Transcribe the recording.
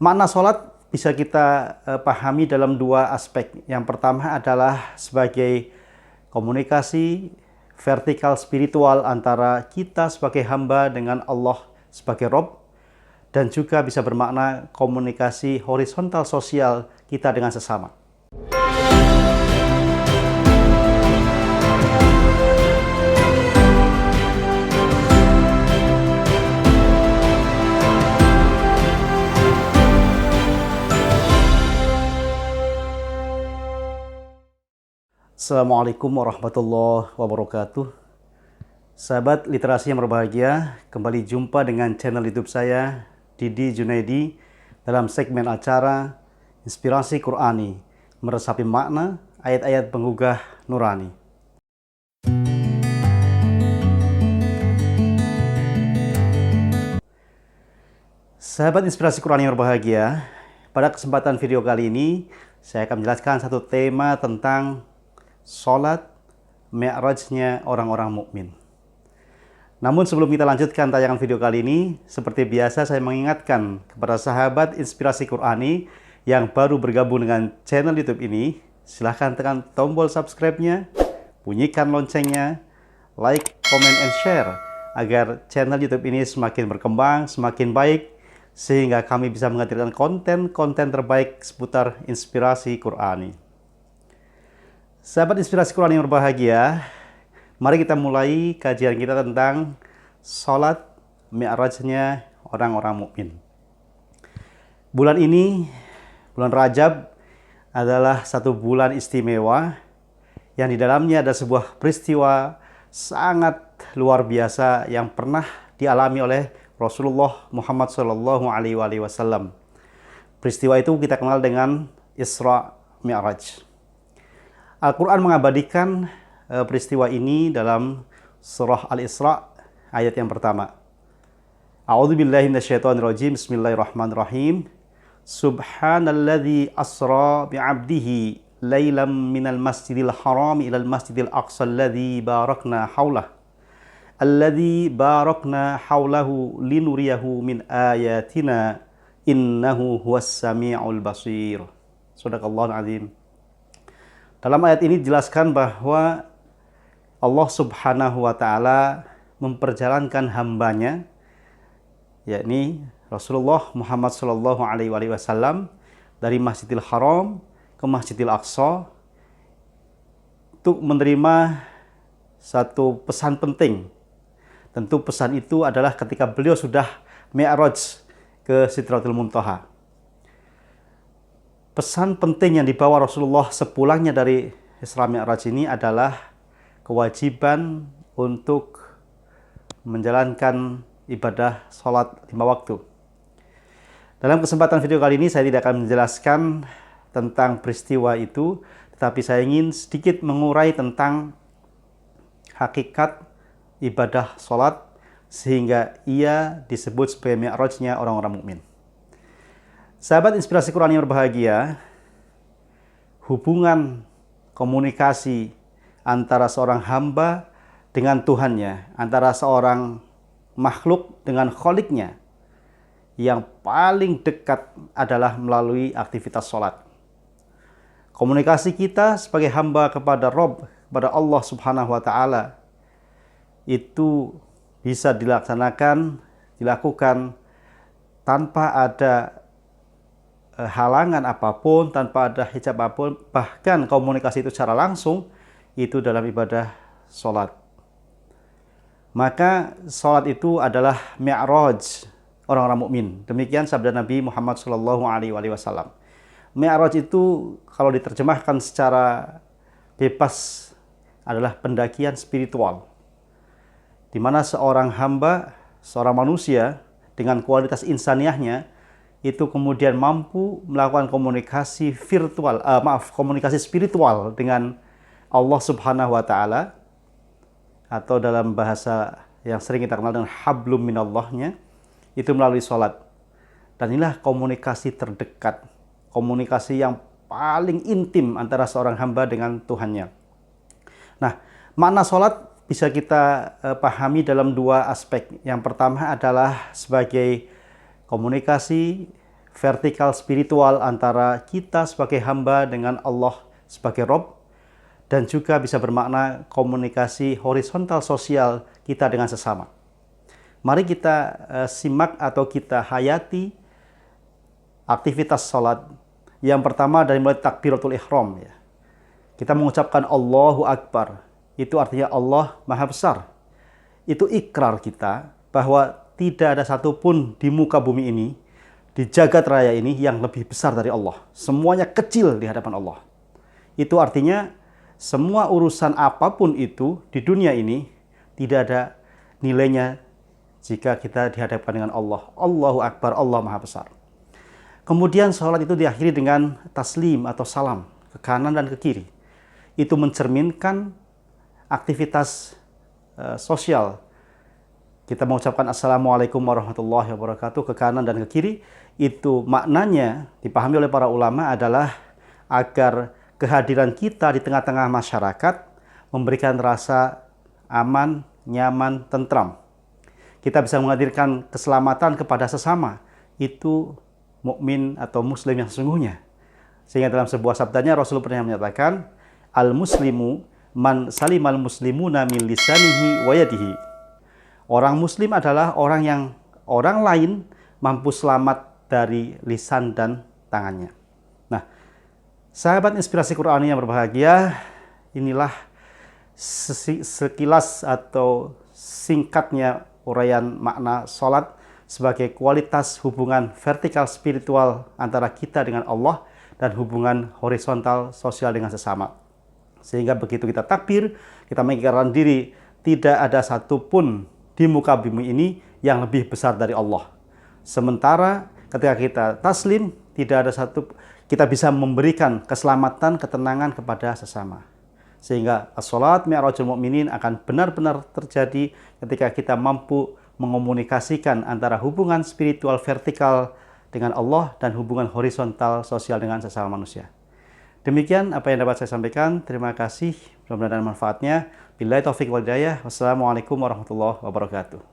Makna sholat bisa kita pahami dalam dua aspek. Yang pertama adalah sebagai komunikasi vertikal spiritual antara kita sebagai hamba dengan Allah sebagai Rob, dan juga bisa bermakna komunikasi horizontal sosial kita dengan sesama. Assalamualaikum warahmatullahi wabarakatuh. Sahabat literasi yang berbahagia, kembali jumpa dengan channel YouTube saya, Didi Junaidi, dalam segmen acara Inspirasi Qur'ani, meresapi makna ayat-ayat penggugah nurani. Sahabat Inspirasi Qur'ani yang berbahagia, pada kesempatan video kali ini saya akan menjelaskan satu tema tentang sholat mi'rajnya orang-orang mukmin. Namun sebelum kita lanjutkan tayangan video kali ini, seperti biasa saya mengingatkan kepada sahabat Inspirasi Qur'ani yang baru bergabung dengan channel YouTube ini, silahkan tekan tombol subscribe-nya, bunyikan loncengnya, like, comment, and share agar channel YouTube ini semakin berkembang, semakin baik, sehingga kami bisa menghadirkan konten-konten terbaik seputar Inspirasi Qur'ani. Sahabat Inspirasi Qur'ani yang berbahagia, mari kita mulai kajian kita tentang sholat mi'rajnya orang-orang mukmin. Bulan ini, bulan Rajab, adalah satu bulan istimewa yang di dalamnya ada sebuah peristiwa sangat luar biasa yang pernah dialami oleh Rasulullah Muhammad SAW. Peristiwa itu kita kenal dengan Isra Mi'raj. Al-Quran mengabadikan peristiwa ini dalam surah Al-Isra ayat yang pertama. A'udzubillahi minasyaitonirrajim. Bismillahirrahmanirrahim. Subhanalladzi asra bi'abdihi lailam minal masjidil haram ilal masjidil aqsa alladzi barakna haulah. Alladzi barakna haulahu linuriyahu min ayatina innahu huwas sami'ul basir. Shadaqallahul azim. Dalam ayat ini dijelaskan bahwa Allah Subhanahu wa Ta'ala memperjalankan hambanya, yakni Rasulullah Muhammad SAW, dari Masjidil Haram ke Masjidil Aqsa untuk menerima satu pesan penting. Tentu pesan itu adalah ketika beliau sudah mi'raj ke Sidratul Muntaha. Pesan penting yang dibawa Rasulullah sepulangnya dari Isra Mi'raj ini adalah kewajiban untuk menjalankan ibadah sholat 5 waktu. Dalam kesempatan video kali ini saya tidak akan menjelaskan tentang peristiwa itu, tetapi saya ingin sedikit mengurai tentang hakikat ibadah sholat sehingga ia disebut sebagai mi'rajnya orang-orang mukmin. Sahabat Inspirasi Qur'ani yang berbahagia, hubungan komunikasi antara seorang hamba dengan Tuhannya, antara seorang makhluk dengan Kholiknya, yang paling dekat adalah melalui aktivitas sholat. Komunikasi kita sebagai hamba kepada Rob, kepada Allah Subhanahu wa Ta'ala, itu bisa dilakukan tanpa ada halangan apapun, tanpa ada hijab apapun, bahkan komunikasi itu secara langsung, itu dalam ibadah sholat. Maka sholat itu adalah mi'raj orang-orang mukmin. Demikian sabda Nabi Muhammad SAW. Mi'raj itu kalau diterjemahkan secara bebas adalah pendakian spiritual, di mana seorang hamba, seorang manusia dengan kualitas insaniahnya itu kemudian mampu melakukan komunikasi komunikasi spiritual dengan Allah Subhanahu wa Ta'ala, atau dalam bahasa yang sering kita kenal dengan hablum minallahnya, itu melalui sholat. Dan inilah komunikasi terdekat, komunikasi yang paling intim antara seorang hamba dengan Tuhannya. Nah, makna sholat bisa kita pahami dalam dua aspek. Yang pertama adalah sebagai komunikasi vertikal spiritual antara kita sebagai hamba dengan Allah sebagai Rob, dan juga bisa bermakna komunikasi horizontal sosial kita dengan sesama. Mari kita simak atau kita hayati aktivitas sholat. Yang pertama dari mulai takbiratul ihram ya. Kita mengucapkan Allahu Akbar. Itu artinya Allah Maha Besar. Itu ikrar kita bahwa tidak ada satupun di muka bumi ini, di jagat raya ini yang lebih besar dari Allah. Semuanya kecil di hadapan Allah. Itu artinya semua urusan apapun itu di dunia ini tidak ada nilainya jika kita dihadapkan dengan Allah. Allahu Akbar, Allah Maha Besar. Kemudian sholat itu diakhiri dengan taslim atau salam ke kanan dan ke kiri. Itu mencerminkan aktivitas sosial. Kita mengucapkan Assalamualaikum warahmatullahi wabarakatuh ke kanan dan ke kiri. Itu maknanya dipahami oleh para ulama adalah agar kehadiran kita di tengah-tengah masyarakat memberikan rasa aman, nyaman, tentram. Kita bisa menghadirkan keselamatan kepada sesama. Itu mukmin atau muslim yang sesungguhnya. Sehingga dalam sebuah sabdanya Rasul pernah menyatakan, al-muslimu man salimal muslimuna min lisanihi wa yadihi. Orang muslim adalah orang yang orang lain mampu selamat dari lisan dan tangannya. Nah, sahabat inspirasi Qur'ani yang berbahagia, inilah sekilas atau singkatnya uraian makna sholat sebagai kualitas hubungan vertikal spiritual antara kita dengan Allah dan hubungan horizontal sosial dengan sesama. Sehingga begitu kita takbir, kita mengikrarkan diri, tidak ada satupun di muka bumi ini yang lebih besar dari Allah. Sementara ketika kita taslim, tidak ada kita bisa memberikan keselamatan, ketenangan kepada sesama. Sehingga as-sholat mi'rajul mu'minin akan benar-benar terjadi ketika kita mampu mengomunikasikan antara hubungan spiritual vertikal dengan Allah dan hubungan horizontal sosial dengan sesama manusia. Demikian apa yang dapat saya sampaikan. Terima kasih. Mudah-mudahan ada manfaatnya. Billahi taufiq wal hidayah. Wassalamualaikum warahmatullahi wabarakatuh.